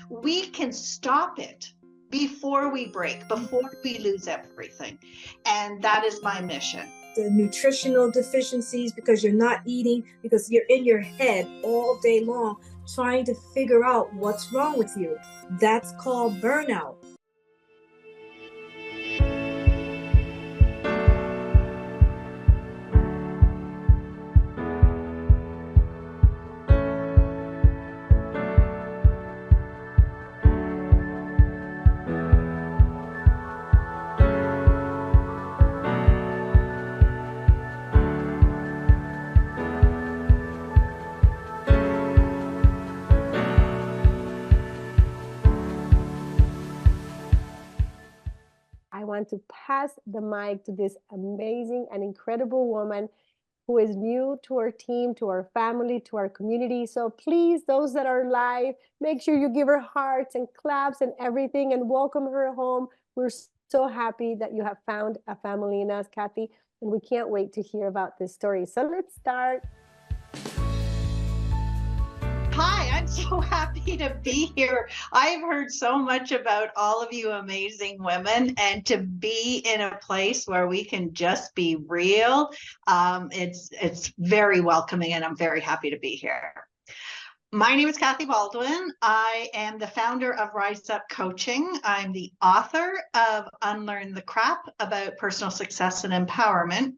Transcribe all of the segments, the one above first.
we can stop it before we break, before we lose everything. And that is my mission. The nutritional deficiencies because you're not eating, because you're in your head all day long trying to figure out what's wrong with you. That's called burnout. I want to pass the mic to this amazing and incredible woman who is new to our team, to our family, to our community. So please, those that are live, make sure you give her hearts and claps and everything and welcome her home. We're so happy that you have found a family in us, Kathy, and we can't wait to hear about this story. So let's start. Hi, I'm so happy to be here. I've heard so much about all of you amazing women, and to be in a place where we can just be real, it's very welcoming, and I'm very happy to be here. My name is Kathy Baldwin. I am the founder of RiseUp Coaching. I'm the author of Unlearn The Crap about personal success and empowerment,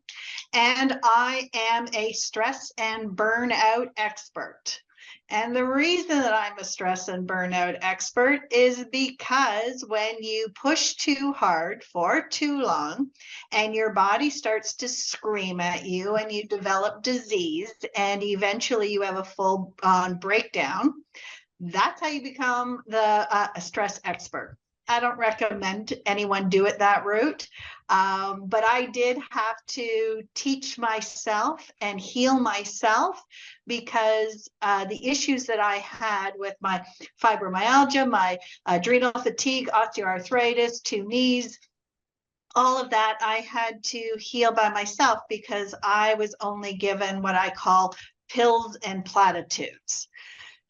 and I am a stress and burnout expert. And the reason that I'm a stress and burnout expert is because when you push too hard for too long and your body starts to scream at you and you develop disease and eventually you have a full-on breakdown, that's how you become a stress expert. I don't recommend anyone do it that route, but I did have to teach myself and heal myself because the issues that I had with my fibromyalgia, my adrenal fatigue, osteoarthritis, 2 knees, all of that I had to heal by myself because I was only given what I call pills and platitudes.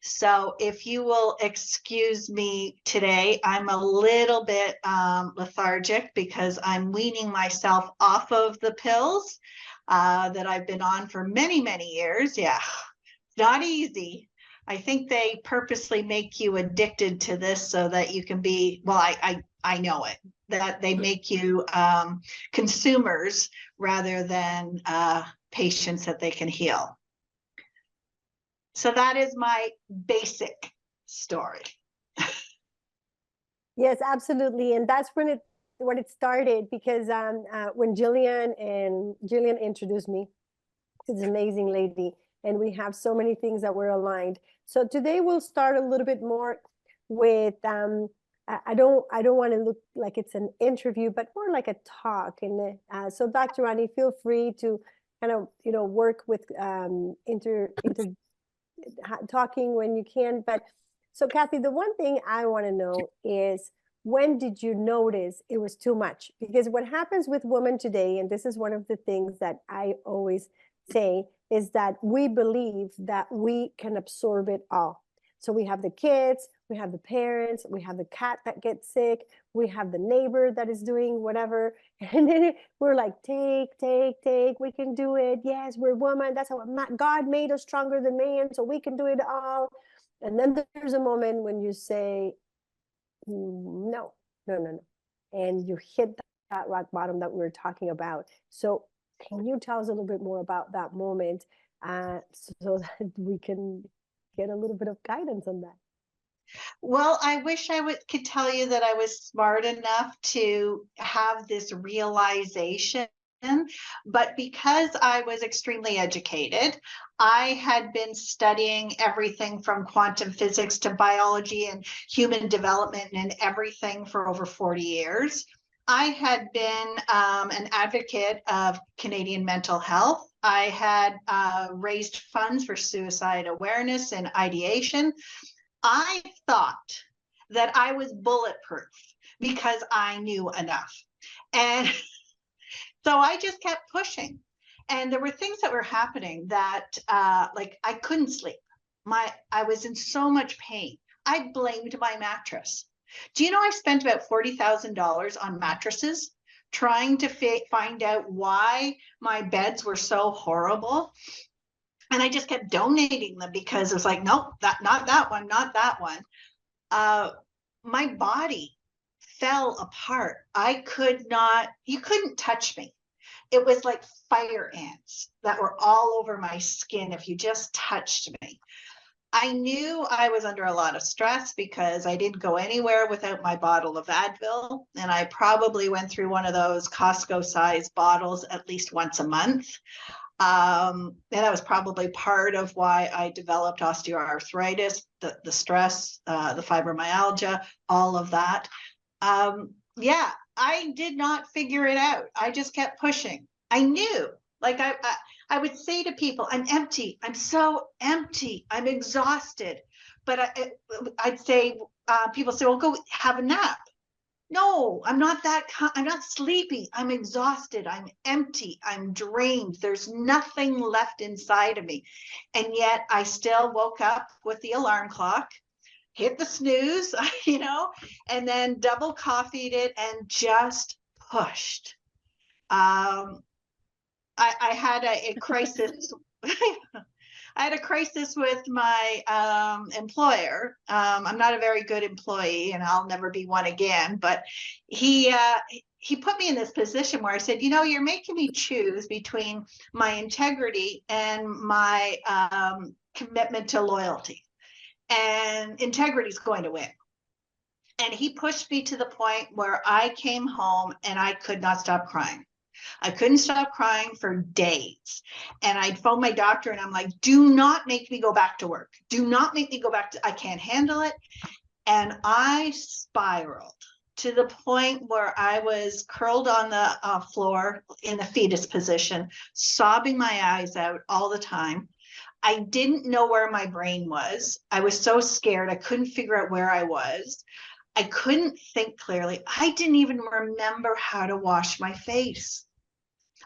So if you will excuse me today, I'm a little bit lethargic because I'm weaning myself off of the pills that I've been on for many, many years. Yeah, it's not easy. I think they purposely make you addicted to this so that you can be, well, I know it, that they make you consumers rather than patients that they can heal. So that is my basic story. Yes, absolutely. And that's when it started, because when Jillian introduced me to this amazing lady, and we have so many things that were aligned. So today we'll start a little bit more with I don't want to look like it's an interview, but more like a talk. And so Dr. Roni, feel free to kind of work with talking when you can. But so Kathy, the one thing I want to know is, when did you notice it was too much? Because what happens with women today, and this is one of the things that I always say, is that we believe that we can absorb it all. So we have the kids, we have the parents, we have the cat that gets sick, we have the neighbor that is doing whatever. And then we're like, take, we can do it. Yes, we're women. That's how God made us stronger than man, so we can do it all. And then there's a moment when you say, no. And you hit that rock bottom that we were talking about. So can you tell us a little bit more about that moment so that we can get a little bit of guidance on that? Well, I wish I could tell you that I was smart enough to have this realization, but because I was extremely educated, I had been studying everything from quantum physics to biology and human development and everything for over 40 years. I had been an advocate of Canadian mental health. I had raised funds for suicide awareness and ideation. I thought that I was bulletproof because I knew enough. And so I just kept pushing. And there were things that were happening that like I couldn't sleep. I was in so much pain. I blamed my mattress. Do you know I spent about $40,000 on mattresses trying to find out why my beds were so horrible? And I just kept donating them because it was like, nope, not that one, not that one. My body fell apart. I could not, you couldn't touch me. It was like fire ants that were all over my skin if you just touched me. I knew I was under a lot of stress because I didn't go anywhere without my bottle of Advil. And I probably went through one of those Costco-sized bottles at least once a month. And that was probably part of why I developed osteoarthritis, the stress, the fibromyalgia, all of that. Yeah, I did not figure it out. I just kept pushing. I knew, like I would say to people, I'm empty. I'm so empty. I'm exhausted. But I'd say, people say, well, go have a nap. No, I'm not that. I'm not sleepy. I'm exhausted. I'm empty. I'm drained. There's nothing left inside of me. And yet I still woke up with the alarm clock, hit the snooze, and then double coffeed it and just pushed. I had a crisis. I had a crisis with my employer. I'm not a very good employee, and I'll never be one again. But he put me in this position where I said, you're making me choose between my integrity and my commitment to loyalty. And integrity is going to win. And he pushed me to the point where I came home and I could not stop crying. I couldn't stop crying for days. And I'd phone my doctor and I'm like, do not make me go back to work. Do not make me go back I can't handle it. And I spiraled to the point where I was curled on the floor in the fetus position, sobbing my eyes out all the time. I didn't know where my brain was. I was so scared. I couldn't figure out where I was. I couldn't think clearly. I didn't even remember how to wash my face.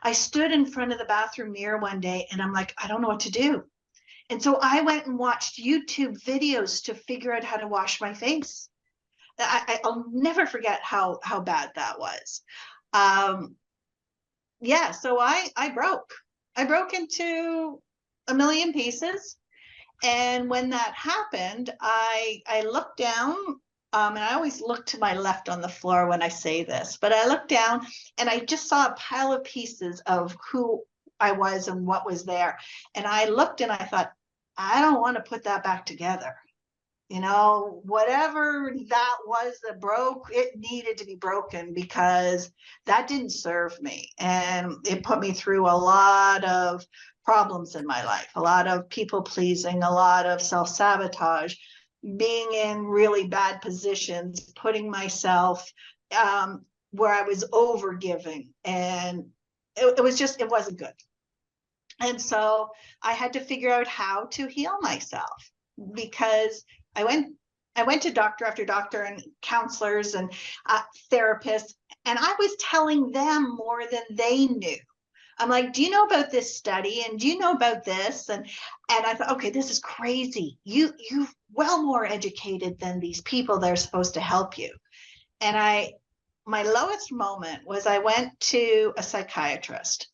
I stood in front of the bathroom mirror one day and I'm like, I don't know what to do. And so I went and watched YouTube videos to figure out how to wash my face. I'll never forget how bad that was. Yeah, so I broke into a million pieces. And when that happened, I looked down, and I always look to my left on the floor when I say this, but I looked down and I just saw a pile of pieces of who I was and what was there. And I looked and I thought, I don't want to put that back together. Whatever that was that broke, it needed to be broken because that didn't serve me. And it put me through a lot of problems in my life, a lot of people pleasing, a lot of self-sabotage, being in really bad positions, putting myself where I was over giving. And it wasn't good. And so I had to figure out how to heal myself, because I went to doctor after doctor and counselors and therapists, and I was telling them more than they knew. I'm like, do you know about this study? And do you know about this? And I thought, okay, this is crazy. You're well more educated than these people that are supposed to help you. And my lowest moment was I went to a psychiatrist.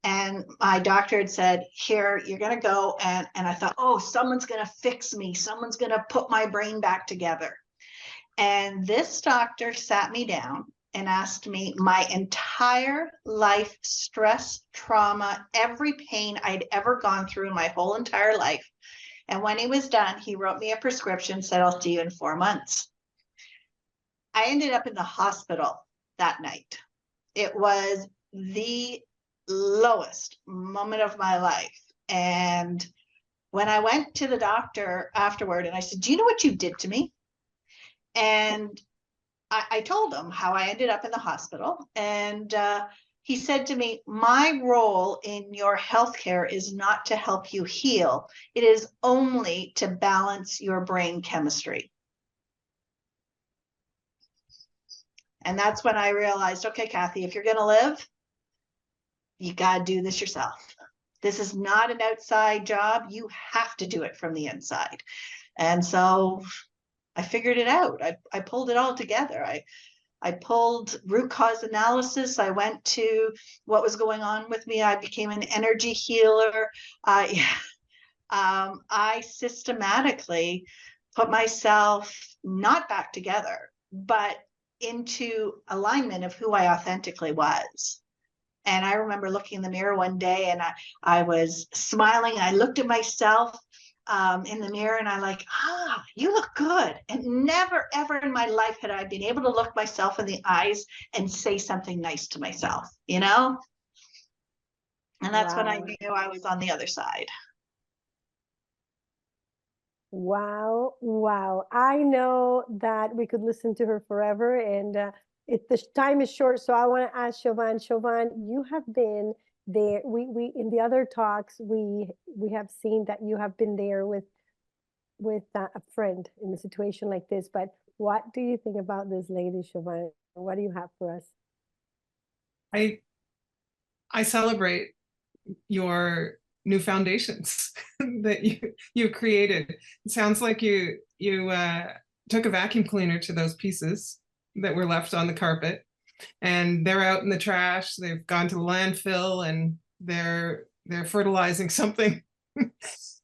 And my doctor had said, here, you're going to go. And I thought, oh, someone's going to fix me. Someone's going to put my brain back together. And this doctor sat me down and asked me my entire life, stress, trauma, every pain I'd ever gone through in my whole entire life. And when he was done, he wrote me a prescription, said, I'll see you in 4 months. I ended up in the hospital that night. It was the lowest moment of my life. And when I went to the doctor afterward and I said, do you know what you did to me? And I told him how I ended up in the hospital. And he said to me, my role in your healthcare is not to help you heal. It is only to balance your brain chemistry. And that's when I realized, okay, Kathy, if you're going to live, you got to do this yourself. This is not an outside job. You have to do it from the inside. And so I figured it out. I pulled it all together. I pulled root cause analysis. I went to what was going on with me. I became an energy healer. I systematically put myself not back together, but into alignment of who I authentically was. And I remember looking in the mirror one day, and I was smiling. I looked at myself in the mirror, and I like, you look good. And never, ever in my life had I been able to look myself in the eyes and say something nice to myself, you know? And that's when I Wow. knew I was on the other side. Wow, wow. I know that we could listen to her forever, and the time is short, so I want to ask Siobhan. Siobhan, you have been there. We in the other talks, we have seen that you have been there with a friend in a situation like this. But what do you think about this lady, Siobhan? What do you have for us? I celebrate your new foundations that you created. It sounds like you took a vacuum cleaner to those pieces that were left on the carpet, and they're out in the trash. They've gone to the landfill, and they're fertilizing something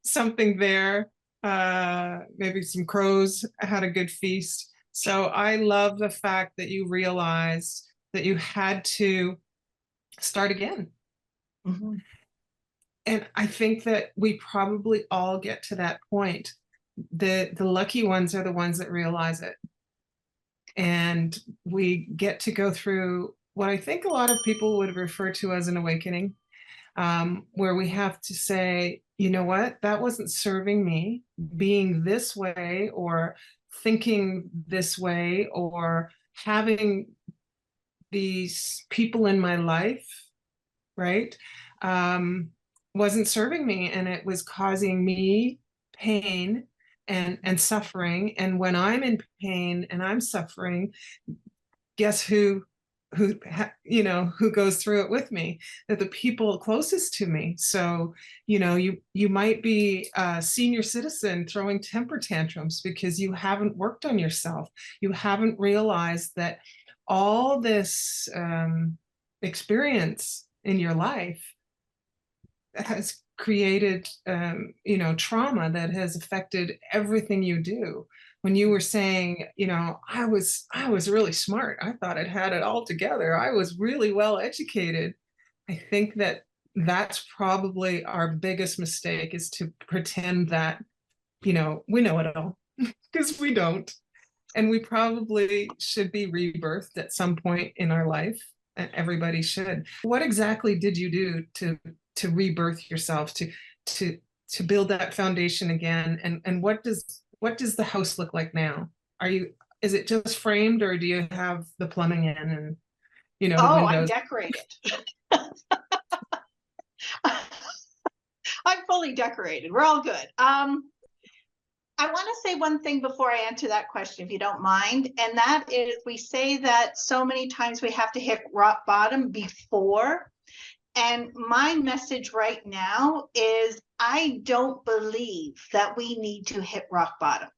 something there. Maybe some crows had a good feast. So I love the fact that you realized that you had to start again. Mm-hmm. And I think that we probably all get to that point. The lucky ones are the ones that realize it. And we get to go through what I think a lot of people would refer to as an awakening, where we have to say, you know what, that wasn't serving me. Being this way, or thinking this way, or having these people in my life, right, wasn't serving me, and it was causing me pain and suffering. And when I'm in pain and I'm suffering, guess who goes through it with me? They're the people closest to me. So you might be a senior citizen throwing temper tantrums because you haven't worked on yourself. You haven't realized that all this experience in your life has created trauma that has affected everything you do. When you were saying, I was really smart, I thought I'd had it all together, I was really well educated, I think that that's probably our biggest mistake, is to pretend that we know it all, because we don't. And we probably should be rebirthed at some point in our life. Everybody should. What exactly did you do to rebirth yourself, to build that foundation again? And what does the house look like now? Is it just framed, or do you have the plumbing in and the windows? I'm decorated. I'm fully decorated. We're all good. I want to say one thing before I answer that question, if you don't mind, and that is, we say that so many times we have to hit rock bottom before. And my message right now is, I don't believe that we need to hit rock bottom.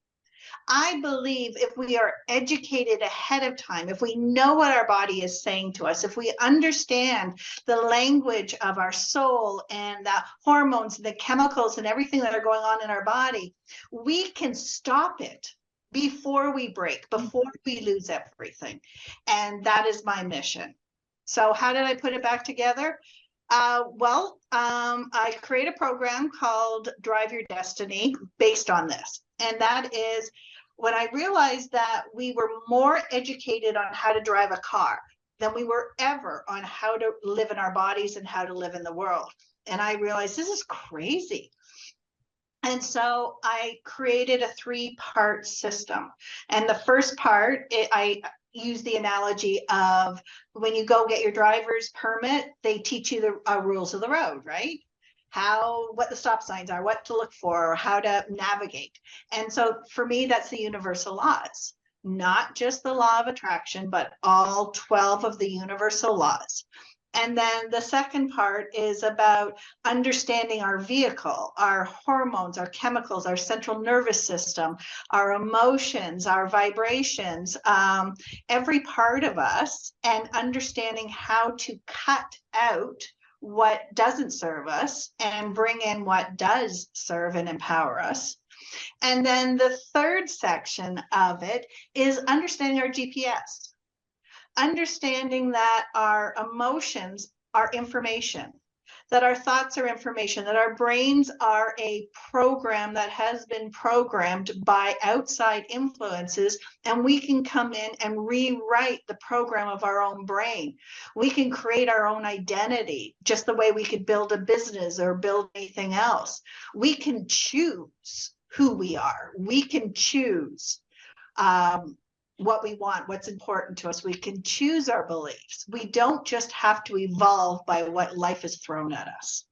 I believe if we are educated ahead of time, if we know what our body is saying to us, if we understand the language of our soul and the hormones and the chemicals and everything that are going on in our body, we can stop it before we break, before we lose everything. And that is my mission. So how did I put it back together? I create a program called Drive Your Destiny based on this. And that is when I realized that we were more educated on how to drive a car than we were ever on how to live in our bodies and how to live in the world. And I realized this is crazy. And so I created a 3-part system. And the first part, I use the analogy of when you go get your driver's permit, they teach you the rules of the road, right? What the stop signs are, what to look for, or how to navigate. And so for me, that's the universal laws, not just the law of attraction, but all 12 of the universal laws. And then the second part is about understanding our vehicle, our hormones, our chemicals, our central nervous system, our emotions, our vibrations, every part of us, and understanding how to cut out what doesn't serve us and bring in what does serve and empower us. And then the third section of it is understanding our GPS. Understanding that our emotions are information, that our thoughts are information, that our brains are a program that has been programmed by outside influences, and we can come in and rewrite the program of our own brain. We can create our own identity, just the way we could build a business or build anything else. We can choose who we are. We can choose what we want, what's important to us. We can choose our beliefs. We don't just have to evolve by what life has thrown at us.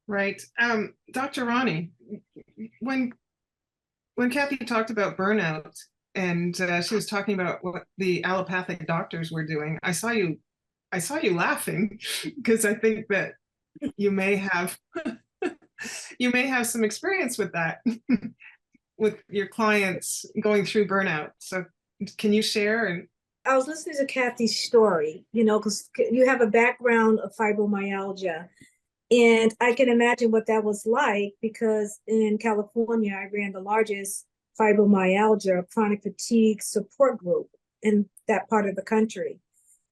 Right. Dr. Roni, when Kathy talked about burnout and she was talking about what the allopathic doctors were doing, I saw you laughing because I think that you may have some experience with that. With your clients going through burnout. So can you share? And I was listening to Kathy's story, because you have a background of fibromyalgia. And I can imagine what that was like, because in California, I ran the largest fibromyalgia chronic fatigue support group in that part of the country.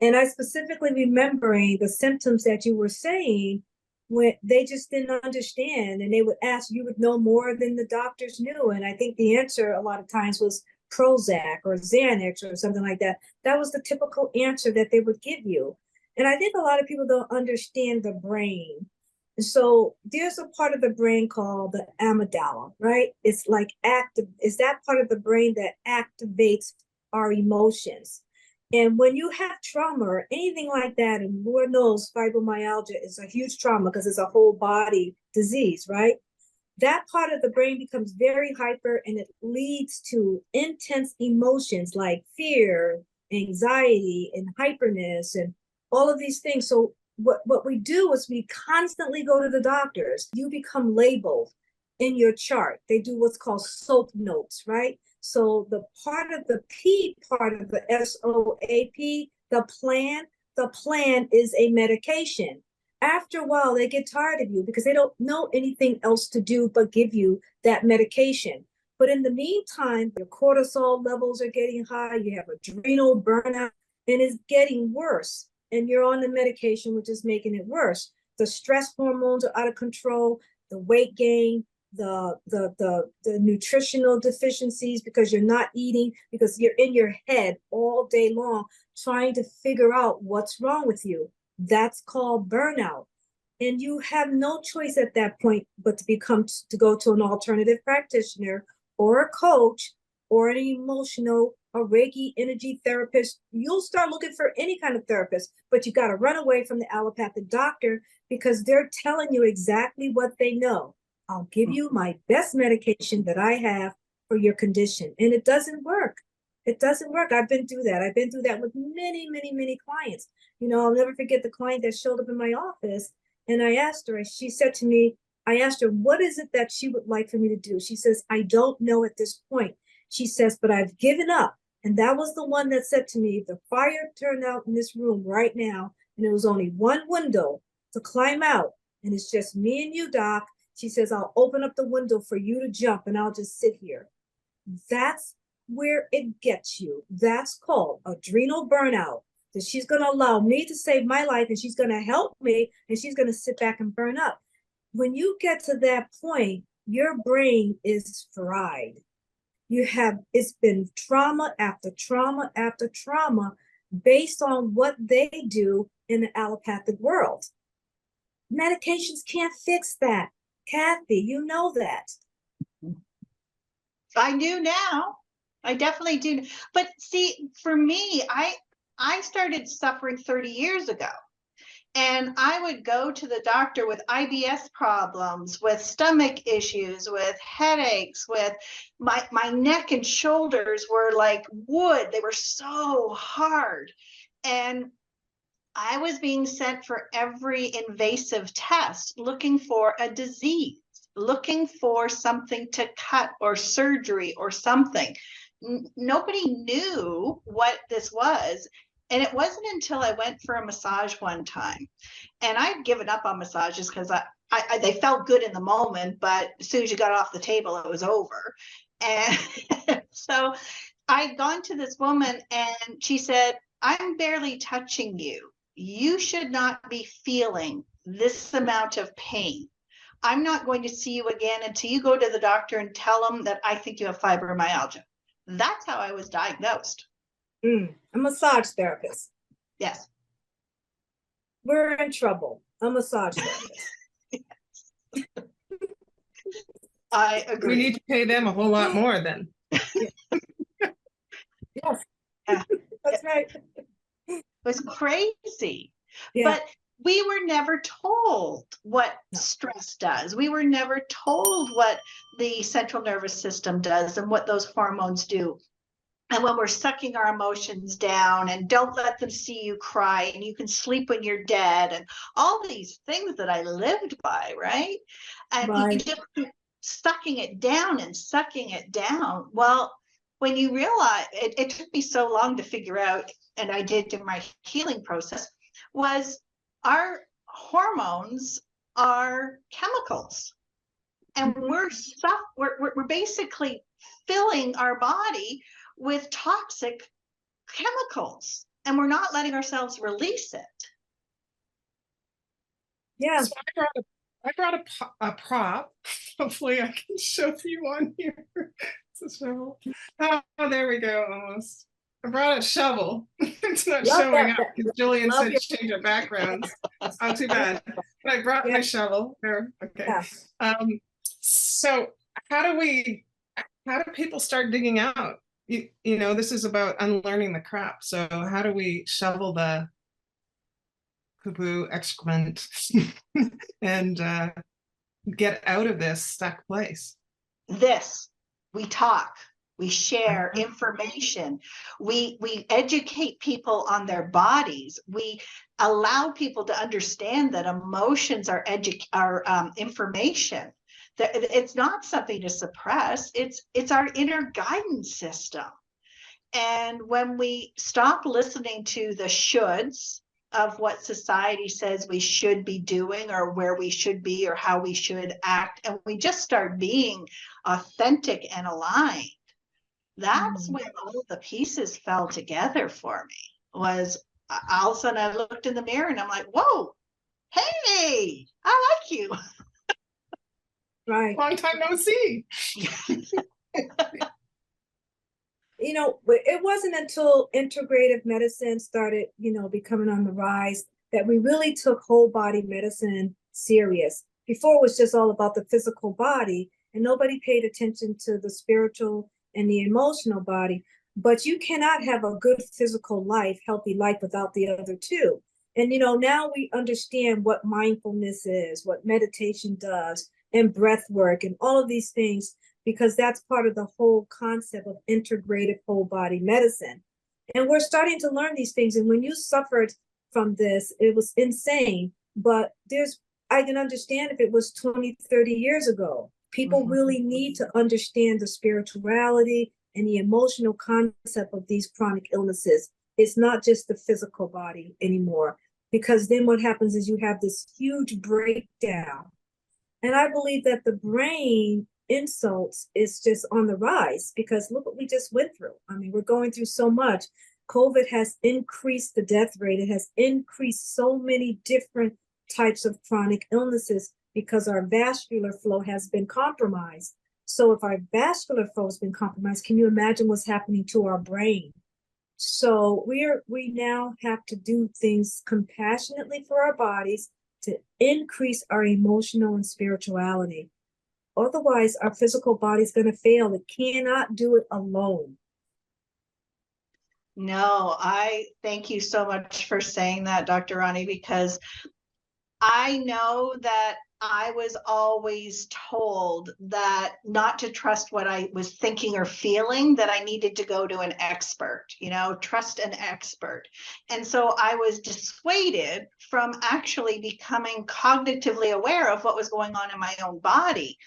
And I specifically remembering the symptoms that you were saying when they just didn't understand, and they would ask, you would know more than the doctors knew. And I think the answer a lot of times was Prozac or Xanax or something like that. That was the typical answer that they would give you. And I think a lot of people don't understand the brain. And so there's a part of the brain called the amygdala, right? It's like is that part of the brain that activates our emotions. And when you have trauma or anything like that, and Lord knows fibromyalgia is a huge trauma because it's a whole body disease, right? That part of the brain becomes very hyper, and it leads to intense emotions like fear, anxiety, and hyperness, and all of these things. So what we do is we constantly go to the doctors. You become labeled in your chart. They do what's called SOAP notes, right? So the part of the P part of the SOAP, the plan is a medication. After a while, they get tired of you because they don't know anything else to do but give you that medication. But in the meantime, your cortisol levels are getting high, you have adrenal burnout, and it's getting worse. And you're on the medication, which is making it worse. The stress hormones are out of control, the weight gain, the nutritional deficiencies because you're not eating, because you're in your head all day long trying to figure out what's wrong with you. That's called burnout. And you have no choice at that point but to go to an alternative practitioner or a coach or an emotional or Reiki energy therapist. You'll start looking for any kind of therapist, but you got to run away from the allopathic doctor because they're telling you exactly what they know. I'll give you my best medication that I have for your condition. And it doesn't work. It doesn't work. I've been through that. I've been through that with many, many, many clients. I'll never forget the client that showed up in my office. And I asked her, I asked her, what is it that she would like for me to do? She says, I don't know at this point. She says, but I've given up. And that was the one that said to me, if the fire turned out in this room right now, and there was only one window to climb out, and it's just me and you, Doc, she says, I'll open up the window for you to jump and I'll just sit here. That's where it gets you. That's called adrenal burnout. That she's going to allow me to save my life and she's going to help me and she's going to sit back and burn up. When you get to that point, your brain is fried. It's been trauma after trauma after trauma based on what they do in the allopathic world. Medications can't fix that. Kathy, you know that. I do now. I definitely do. But see, for me, I started suffering 30 years ago. And I would go to the doctor with IBS problems, with stomach issues, with headaches, with my neck and shoulders were like wood. They were so hard. And I was being sent for every invasive test, looking for a disease, looking for something to cut or surgery or something. Nobody knew what this was. And it wasn't until I went for a massage one time, and I'd given up on massages because they felt good in the moment, but as soon as you got off the table, it was over. And so I'd gone to this woman and she said, I'm barely touching you. You should not be feeling this amount of pain. I'm not going to see you again until you go to the doctor and tell them that I think you have fibromyalgia. That's how I was diagnosed. A massage therapist. Yes. We're in trouble. A massage therapist. I agree. We need to pay them a whole lot more then. Yes. Yeah. That's right. It was crazy. Yeah. But we were never told what stress does. We were never told what the central nervous system does and what those hormones do. And when we're sucking our emotions down, and don't let them see you cry, and you can sleep when you're dead, and all these things that I lived by, right? And you just keep sucking it down and sucking it down. Well, when you realize, it took me so long to figure out, and I did in my healing process, was our hormones are chemicals. And we're basically filling our body with toxic chemicals, and we're not letting ourselves release it. Yeah. So I brought a prop. Hopefully I can show you on here. Oh, there we go, almost. I brought a shovel. It's not showing up because Jillian said change our backgrounds. It's not too bad. But I brought my shovel. There. Okay. Yeah. So how do people start digging out? You know, this is about unlearning the crap. So how do we shovel the poo-poo excrement and get out of this stuck place? We talk, we share information, we educate people on their bodies, we allow people to understand that emotions are information. That it's not something to suppress. It's our inner guidance system. And when we stop listening to the shoulds of what society says we should be doing, or where we should be, or how we should act, and we just start being authentic and aligned, that's when all the pieces fell together for me. Was all of a sudden I looked in the mirror and I'm like, whoa, hey, I like you. Right. Long time no see. You know, it wasn't until integrative medicine started, you know, becoming on the rise that we really took whole body medicine serious. Before it was just all about the physical body, and nobody paid attention to the spiritual and the emotional body. But you cannot have a good physical life, healthy life, without the other two. And, you know, now we understand what mindfulness is, what meditation does, and breath work, and all of these things, because that's part of the whole concept of integrative whole body medicine. And we're starting to learn these things. And when you suffered from this, it was insane. But I can understand if it was 20, 30 years ago. People really need to understand the spirituality and the emotional concept of these chronic illnesses. It's not just the physical body anymore, because then what happens is you have this huge breakdown. And I believe that the brain insults is just on the rise, because look what we just went through. I mean, we're going through so much. COVID has increased the death rate. It has increased so many different types of chronic illnesses because our vascular flow has been compromised. So if our vascular flow has been compromised, can you imagine what's happening to our brain? So we now have to do things compassionately for our bodies to increase our emotional and spirituality. Otherwise, our physical body is going to fail. It cannot do it alone. No, I thank you so much for saying that, Dr. Roni, because I know that I was always told that not to trust what I was thinking or feeling, that I needed to go to an expert, trust an expert. And so I was dissuaded from actually becoming cognitively aware of what was going on in my own body.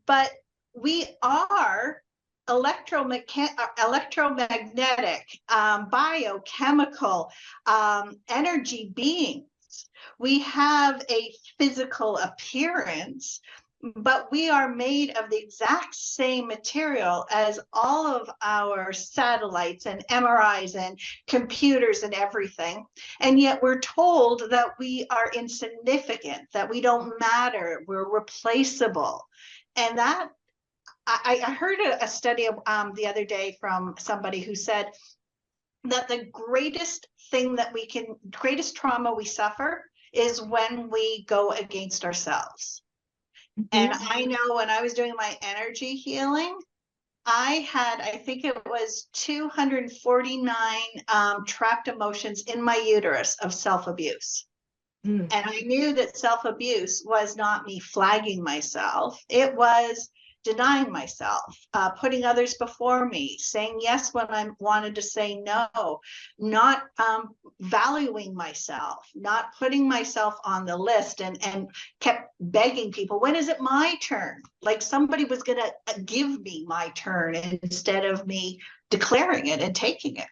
But we are electromagnetic, biochemical, energy beings. We have a physical appearance, but we are made of the exact same material as all of our satellites and MRIs and computers and everything. And yet we're told that we are insignificant, that we don't matter, we're replaceable. And that I heard a study the other day from somebody who said that the greatest trauma we suffer is when we go against ourselves. And I know when I was doing my energy healing, I think it was 249 trapped emotions in my uterus of self-abuse. And I knew that self-abuse was not me flagging myself. It was denying myself, putting others before me, saying yes when I wanted to say no, not valuing myself, not putting myself on the list, and kept begging people, when is it my turn? Like somebody was going to give me my turn instead of me declaring it and taking it.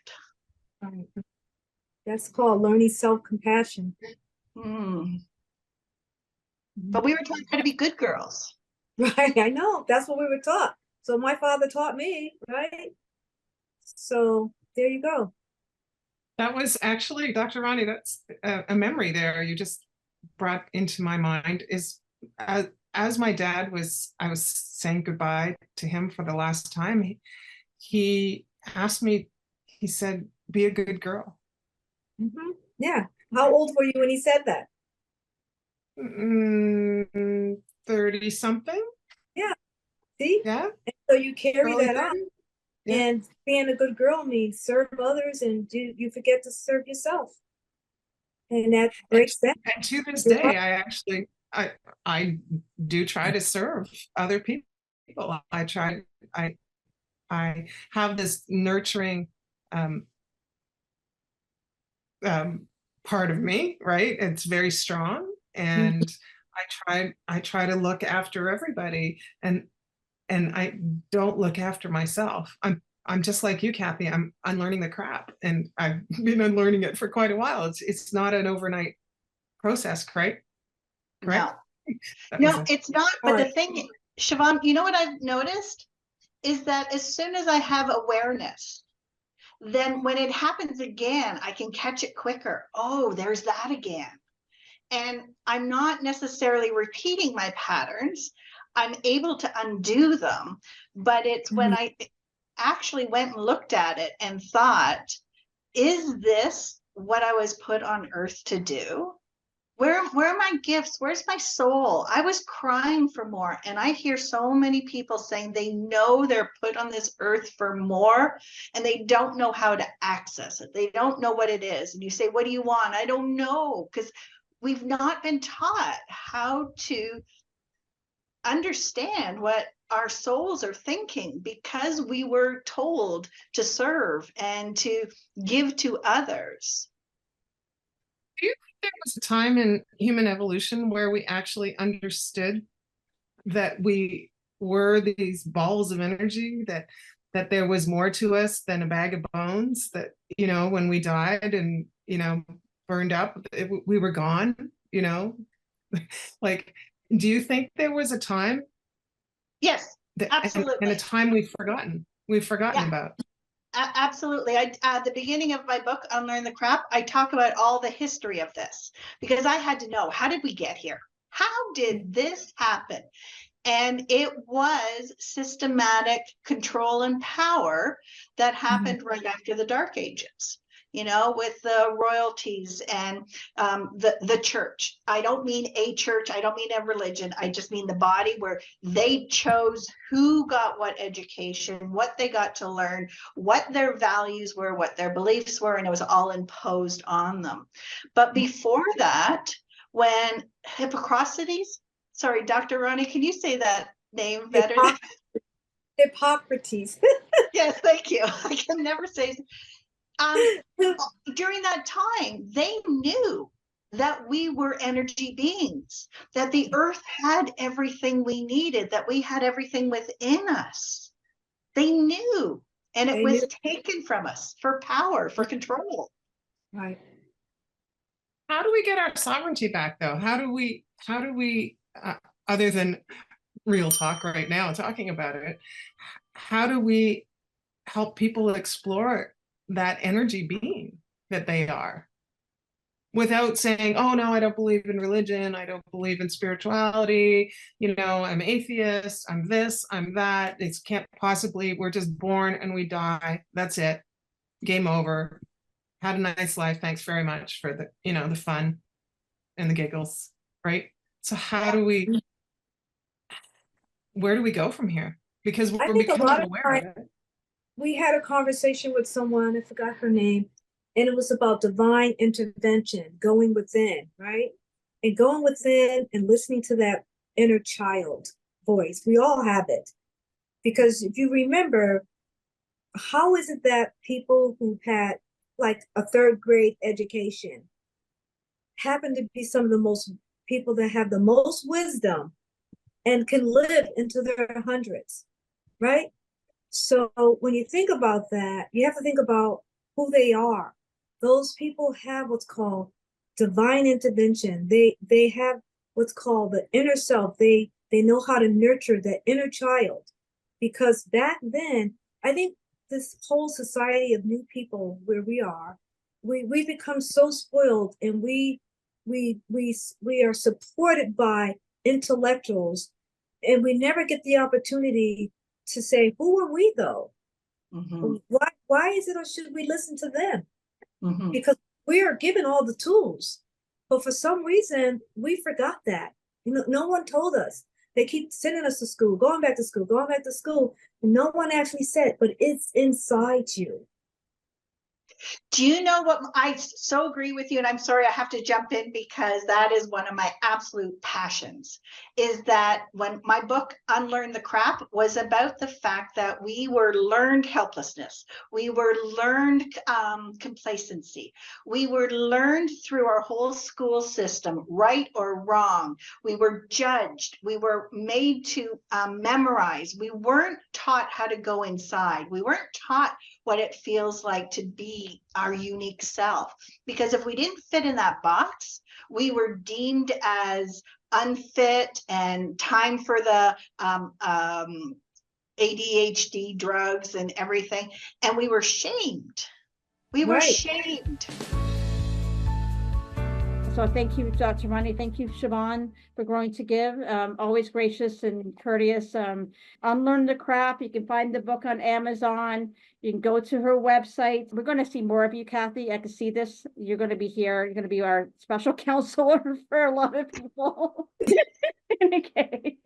That's called learning self-compassion. But we were taught how to be good girls. Right, I know. That's what we were taught. So my father taught me, right? So there you go. That was actually, Dr. Roni, that's a memory there you just brought into my mind. Is as my dad I was saying goodbye to him for the last time, he asked me, he said, be a good girl. Yeah. How old were you when he said that? 30 something. Yeah. See? Yeah. And so you carry Early that on. 30s. Yeah. And being a good girl means serve others, and you forget to serve yourself. And that breaks that. And to this day, I do try to serve other people. I have this nurturing part of me, right? It's very strong, and I try to look after everybody, and I don't look after myself. I'm just like you, Kathy. I'm unlearning the crap, and I've been unlearning it for quite a while. It's not an overnight process, correct? No, it's not. But the thing, Siobhan, you know what I've noticed is that as soon as I have awareness, then when it happens again, I can catch it quicker. Oh, there's that again. And I'm not necessarily repeating my patterns. I'm able to undo them. But it's when I actually went and looked at it and thought, is this what I was put on earth to do? Where are my gifts? Where's my soul? I was crying for more. And I hear so many people saying they know they're put on this earth for more, and they don't know how to access it. They don't know what it is. And you say, what do you want? I don't know, because we've not been taught how to understand what our souls are thinking, because we were told to serve and to give to others. Do you think there was a time in human evolution where we actually understood that we were these balls of energy, that there was more to us than a bag of bones, that, when we died and, burned up, we were gone, like, do you think there was a time? Yes, absolutely. And a time we've forgotten about? Absolutely. At the beginning of my book, Unlearn the Crap, I talk about all the history of this, because I had to know, how did we get here? How did this happen? And it was systematic control and power that happened right after the Dark Ages, with the royalties and the church. I don't mean a church. I don't mean a religion. I just mean the body, where they chose who got what education, what they got to learn, what their values were, what their beliefs were, and it was all imposed on them. But before that, when Hippocrates, sorry, Dr. Roni, can you say that name better? Hippocrates. Yes, thank you. I can never say. During that time, they knew that we were energy beings, that the earth had everything we needed, that we had everything within us. They knew, and it was taken from us for power, for control. Right. How do we get our sovereignty back, though? How do we, other than real talk right now, talking about it, how do we help people explore that energy being that they are without saying, oh no, I don't believe in religion, I don't believe in spirituality, I'm atheist, I'm this, I'm that, it can't possibly, we're just born and we die, that's it, game over, had a nice life, thanks very much for the the fun and the giggles, right? So where do we go from here? Because I we're think a lot becoming of aware of it. we had a conversation with someone, I forgot her name, and it was about divine intervention, going within, right? And going within and listening to that inner child voice. We all have it. Because if you remember, how is it that people who had like a third grade education happen to be some of the most people that have the most wisdom and can live into their hundreds, right? So when you think about that, you have to think about who they are. Those people have what's called divine intervention. They have what's called the inner self. They know how to nurture that inner child. Because back then, I think this whole society of new people where we are, we become so spoiled, and we are supported by intellectuals, and we never get the opportunity to say, who are we though? Mm-hmm. Why is it, or should we listen to them? Mm-hmm. Because we are given all the tools, but for some reason we forgot that. No one told us. They keep sending us to school, going back to school, going back to school. And no one actually said, but it's inside you. Do you know what? I so agree with you, and I'm sorry I have to jump in because that is one of my absolute passions, is that when my book Unlearn the Crap was about the fact that we were learned helplessness, we were learned complacency, we were learned through our whole school system, right or wrong, we were judged, we were made to memorize, we weren't taught how to go inside, we weren't taught what it feels like to be our unique self. Because if we didn't fit in that box, we were deemed as unfit and time for the ADHD drugs and everything. And we were shamed. We were shamed. So thank you, Dr. Roni. Thank you, Siobhan, for Growing to Give. Always gracious and courteous. Unlearn the Crap. You can find the book on Amazon. You can go to her website. We're going to see more of you, Kathy. I can see this. You're going to be here. You're going to be our special counselor for a lot of people. Okay.